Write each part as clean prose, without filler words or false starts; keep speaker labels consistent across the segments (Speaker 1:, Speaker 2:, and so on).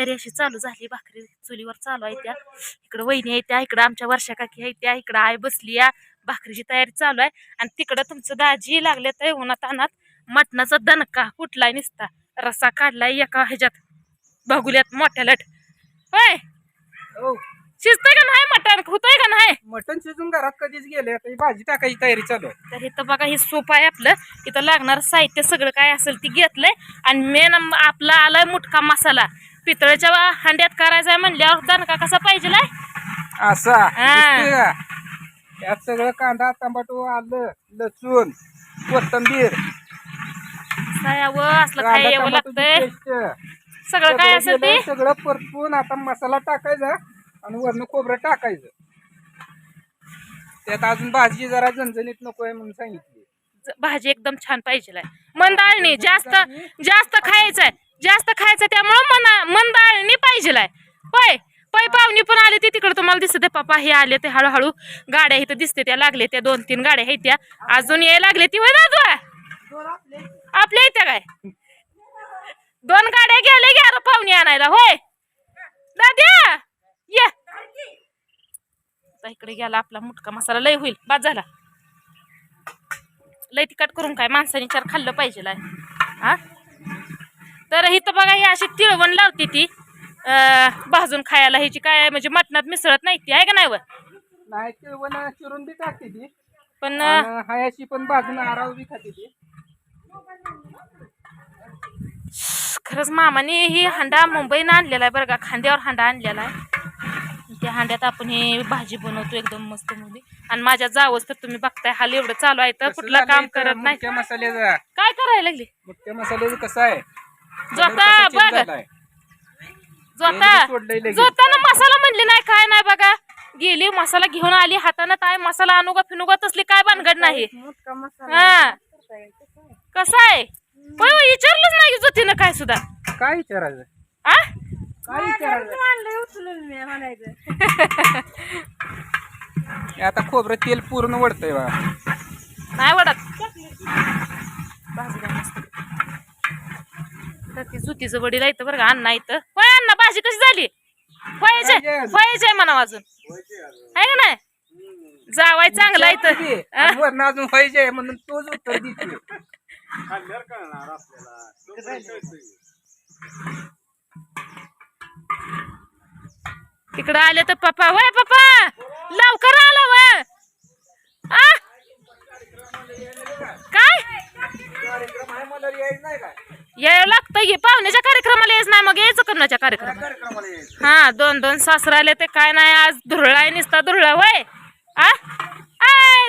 Speaker 1: तयारी अशी चालू झाली. भाकरी चुलीवर चालू आहे त्या. इकडं वहिनी आहे त्या, इकडं आमच्या वर्षा काकी आहे त्या, इकडं आई बसली या. भाकरीची तयारी चालू आहे. आणि तिकडं तुमचं दाजी लागले तर उन्हात अनात मटणाचा दणका फुटलाय निसता. रस्सा काढलाय एका ह्याच्यात बघुल्यात मोठ्या लट. होय शिजतंय का नाही मटण? होतंय का नाही?
Speaker 2: मटण शिजून घरात कधीच गेले, आता ही भाजी टाकायची तयारी चालू आहे.
Speaker 1: तर इथं बघा हे सूप आहे आपलं. इथं लागणार साहित्य सगळं काय असेल ती घेतलंय. आणि मेन आपला आलाय मुटका मसाला. पितळेच्या हांड्यात करायचा म्हणल्यावर दणका कसा पाहिजे
Speaker 2: असा त्यात सगळं कांदा टमाटो आलं लसूण कोथिंबीर
Speaker 1: असलं काय यावं लागतंय. सगळं काय असेल ते
Speaker 2: सगळं परतून आता मसाला टाकायचा आणि वरण खोबरं टाकायचं. त्यात अजून भाजी जरा झणझणीत नको आहे म्हणून सांगितली.
Speaker 1: भाजी एकदम छान पाहिजे. मंदाळणी जास्त जास्त खायचंय, जास्त खायचं त्यामुळं मंदाळणी पाहिजे. होय पै पाहुणी पण आले ते तिकडे तुम्हाला दिसते. पप्पा हे आले ते हळूहळू. गाड्या इथं दिसते त्या लागले त्या 2-3 गाड्या आहेत त्या अजून यायला लागले ती. वय दादू आपल्या इथं काय 2 गाड्या गेल्या घ्या पाहुणी आणायला. होय दाद्या ये इकडे गेला आपला मुटका मसाला. लय होईल बाद झाला. लय तिखट करून काय माणसाने 4 खाल्लं पाहिजे. हा तर इथं बघा ही अशी तिळवण लावते ती भाजून खायला. ह्याची काय म्हणजे मटणात मिसळत नाही ती आहे का नाही? वर
Speaker 2: नाही तिळवण चिरून बी टाकते ती
Speaker 1: पण
Speaker 2: हायाची पण भाजून आराव बी खाते ती.
Speaker 1: खरंच मामाने ही हांडा मुंबईनं आणलेला आहे बरं का. खांद्यावर हांडा आणलेला आहे. त्या हांड्यात आपण हे भाजी बनवतो एकदम मस्त मध्ये. आणि माझ्या जावंच तर तुम्ही बघताय हाल एवढं चालू आहे तर कुठलं काम करत नाही.
Speaker 2: मुख्य मसाल्याचा
Speaker 1: काय करायला लागली?
Speaker 2: मुख्य मसाल्याचं कसं आहे
Speaker 1: जोता बघ जोताना मसाला म्हणली नाही काय नाही. बघा गेली मसाला घेऊन आली हातानं. काय मसाला आणू का फिनू का तसली काय भानगड नाही. हा कसा आहे विचारलंच नाही ज्योतीनं काय सुद्धा.
Speaker 2: काय विचारायचं? काय विचारायचं? आता खोबरं तेल पूर्ण वडतंय बा.
Speaker 1: नाही वडत तर ती जुतीचं वडील येतं बरं का. अण्णा येतं. होय अण्णा भाजी कशी झाली? व्हायचंय म्हणा अजून आहे का नाही? जावाय चांगला येतं
Speaker 2: वरण अजून व्हायचे म्हणून तोच उत्तर देते.
Speaker 1: तिकडं आले तर पप्पा. वय पप्पा लवकर आला व काय यायला लागतं की पाहुण्याच्या कार्यक्रमाला यायच नाही मग यायचं करण्याच्या कार्यक्रमाला. हा 2-2 सासरा आले ते काय नाही. आज धुरळा आहे नुसता धुरळा. वय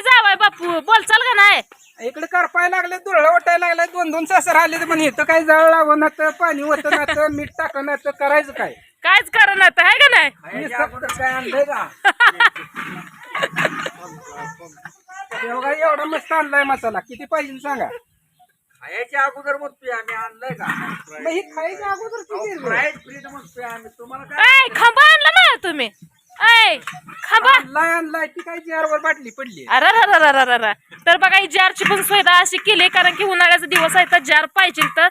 Speaker 1: जावाय बापू बोलचाल का नाही?
Speaker 2: इकडे करपाय लागले धुरळा वाटायला लागलाय. 2-2 सासर आले तर म्हणे इथं काय जाळ लावणार तर पाणी होत ना मीठ टाकणार तर करायचं काय?
Speaker 1: कायच करा ना आहे का नाही?
Speaker 2: काय आणलंय का? एवढा मस्त आणलाय मसाला. किती पाहिजे सांगा? खायच्या अगोदर म्हणतोय आम्ही आणलंय का? मग खायच्या अगोदर तुम्हाला
Speaker 1: काय खांबा आणला ना तुम्ही? खांबा
Speaker 2: आणलाय ती काय जारवर बाटली पडली.
Speaker 1: अरे तर बघा ही जारची पण सुविधा अशी केली कारण की उन्हाळ्याचा दिवस आहे तर जार पाहिजे. तर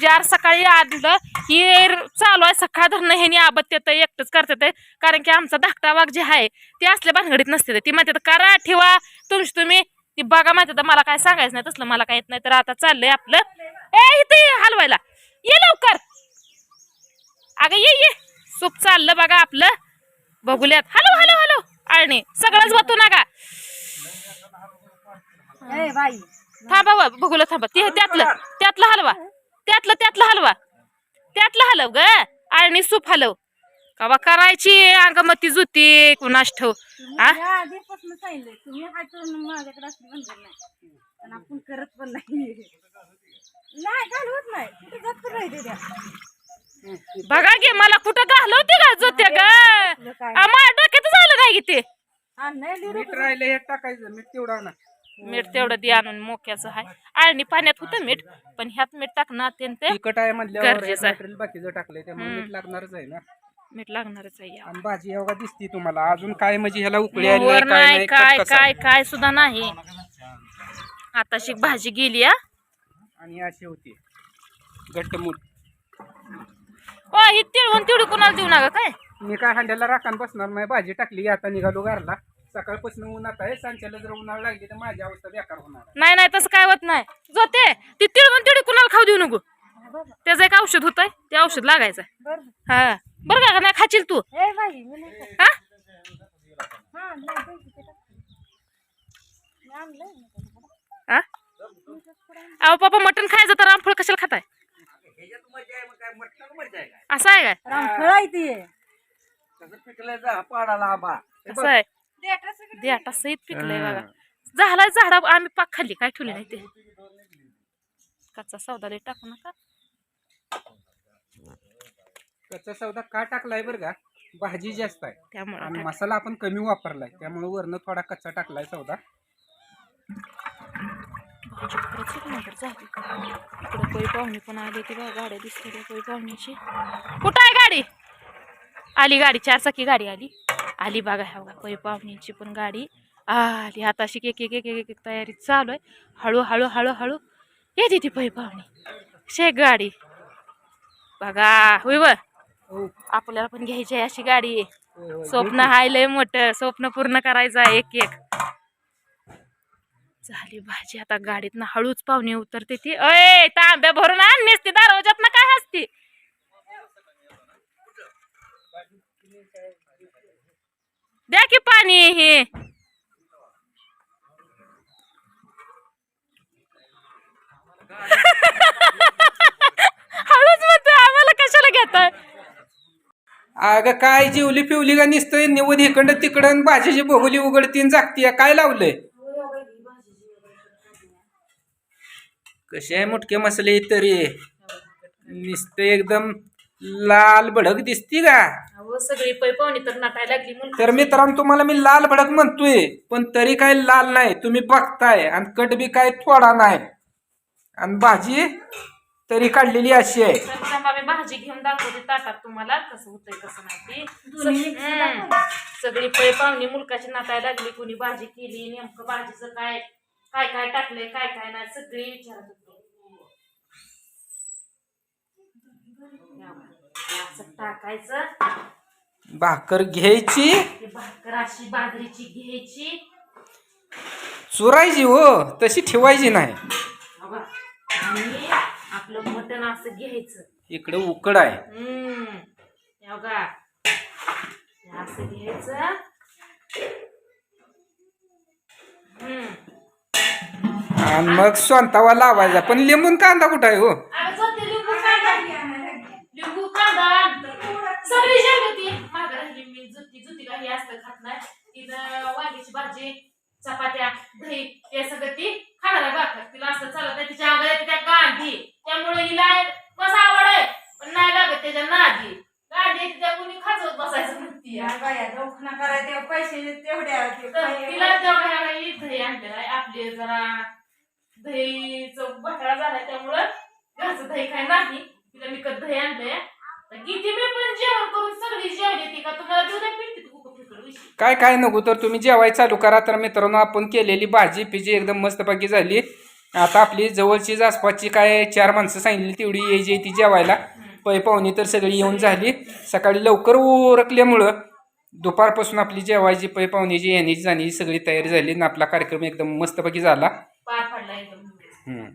Speaker 1: जार सकाळी आणलं ही चालू आहे सकाळ धरणं ह्यानी आबत येतं एकटंच करतात. कारण की आमचा धाकटा वाघ जे आहे ते असल्या भानगडीत नसते. ती म्हणते करा ठेवा तुम्ही ती बघा माहिती तर मला काय सांगायचं नाही तसलं मला काय येत नाही. तर आता चाललंय आपलं इथे हलवायला ये लवकर. अगं ये सूप चाललं बघा आपलं. बघूल्यात हॅलो आणि सगळंच बघतो ना का. थांबा बघूला थांबा. त्यातलं हलवा त्यातलं हलव ग. आणि सूप हलव कवा करायची अंगमती जुती कुणास ठेव. बघा गे मला कुठं घालवते का जोत्या ग. माझ्या डोक्यात झालं नाही की ते
Speaker 2: मीठ राहिले हे टाकायचं. मीठ तेवढा ना
Speaker 1: मीठ तेवढं दे आणून मोक्याचं आहे. आणि पाण्यात होतं मीठ पण ह्यात मीठ टाकणं अत्यंत
Speaker 2: तिखट आहे
Speaker 1: गरजेचं
Speaker 2: म्हणल्यावर बाकीचं टाकलंय त्यामुळे मीठ लागणारच आहे ना.
Speaker 1: मीठ लागणारच आहे.
Speaker 2: आणि भाजी एवढा दिसती तुम्हाला अजून काय म्हणजे ह्याला उकळी आली
Speaker 1: नाही काय सुद्धा नाही. आताशी भाजी गेली
Speaker 2: आणि अशी होती घट्टमूट.
Speaker 1: ही तिळवून तेवढी कोणाला देऊ नका काय
Speaker 2: मी काय हांड्याला राखण बसणार नाही. भाजी टाकली आता निघालो घरला. सकाळपासून उन्हात आहे. सांच्याला जर उन्हाळा लागली तर माझी अवस्था बेकार होणार आहे.
Speaker 1: नाही नाही तसं काय होत नाही जोते ती तिळवून तेवढी कोणाला खाऊ देऊ नको त्याचं एक औषध होतंय ते औषध लागायचं हा बरं का नाही खाशील तू हा हा? अहो पापा मटण खायचं तर रामफळ कशाला खाताय असं आहे काय असं आहे देटा सहित पिकलंय बघा झालाय झाडा आम्ही पाक खाल्ली काय ठेवले नाही ते कच्चा सौदा लय टाकू नका
Speaker 2: कच्चा सौदा का टाकलाय बरं का भाजी जास्त आहे
Speaker 1: त्यामुळे
Speaker 2: आणि मसाला आपण कमी वापरलाय त्यामुळे वरनं थोडा कच्चा टाकलाय सौदा.
Speaker 1: इकडे पै पाहुणी पण आली ती बघा गाड्या दिसते पै पाहुणीची कुठं आहे गाडी आली गाडी 4 चाकी गाडी आली आली बघा ह्या बघा पै पाहुणीची पण गाडी आली आता अशी एक एक एक एक एक तयारी चालू आहे हळूहळू हळूहळू येते ती पै पाहुणी शेक गाडी बघा होय व आपल्याला पण घ्यायची आहे अशी गाडी स्वप्न हाय लय मोठं स्वप्न पूर्ण करायचं आहे एक एक झाली भाजी आता गाडीत ना हळूच पाहुणे उतरते ती अय तांब्या भरून आण नेसते दरवाजात ना काय हसते द्या की पाणी हे हळूच म्हणतो आम्हाला कशाला घेताय
Speaker 2: अगं काय जेवली पिवली का निसतंय निवड इकडं तिकडं भाजीची भोगली उघडतीन जागती काय लावलंय कसे आहे मुटके मसाले तरी निसते एकदम लाल भडक दिसती का
Speaker 1: सगळी पै पाहुणी तर नाटायला लागली
Speaker 2: तर मित्रांनो तुम्हाला मी लाल भडक म्हणतोय पण तरी काय लाल नाही तुम्ही बघताय आणि कट बी काय थोडा नाही आणि भाजी तरी काढलेली अशी आहे
Speaker 1: मी भाजी घेऊन दाखवते ताटात तुम्हाला कसं होतंय कसं नाही सगळी पै पाहुणी मुलकाची नाटायला लागली कोणी भाजी केली नेमकं भाजीचं काय काय काय टाकलंय काय काय नाही सगळी विचारत होते असं टाकायचं
Speaker 2: भाकर घ्यायची
Speaker 1: भाकर अशी बाजरीची घ्यायची
Speaker 2: चुरायची हो तशी ठेवायची नाही
Speaker 1: आणि आपलं मटण असं घ्यायचं
Speaker 2: इकडे उकड आहे
Speaker 1: असं घ्यायचं
Speaker 2: आणि मग स्वतःवा लावायचा पण लिंबून कांदा कुठं आहे हो
Speaker 1: लिंबू कांदा सगळी जेवली मागं राहिली मी जुती काही असतं खात नाही तिथं वांग्याची भाजी चपात्या दही ते सगळं ती खाणार आहे भाकर तिला असं चालत नाही तिच्या अंगाला त्या गांधी त्यामुळे हिला कसं आवड आहे पण नाही लागत त्याच्या नादी गांधी त्या कोणी खाजवत बसायचं म्हणती तिला तेवढ्या दही आणलेलं आहे आपले जरा दहीचं बटाळा झालाय त्यामुळं घरचं दही काय नाही तिला विकत दही आणलंय किती मी पण जेवण करून सगळी जेवली ती का तुम्हाला देऊ नाही पिंटी
Speaker 2: काय काय नको तर तुम्ही जेवाय चालू करा तर मित्रांनो आपण केलेली भाजी पिजी एकदम मस्तपैकी झाली आता आपली जवळची आसपासची काय 4 माणसं सांगितली तेवढी यायची ती जेवायला पै पाहुणी तर सगळी येऊन झाली सकाळी लवकर उरकल्यामुळं दुपारपासून आपली जेवायची पै पाहुणीची येण्याची जाण्याची सगळी तयारी झाली आणि आपला कार्यक्रम एकदम मस्तपैकी झाला
Speaker 1: पार पडला एकदम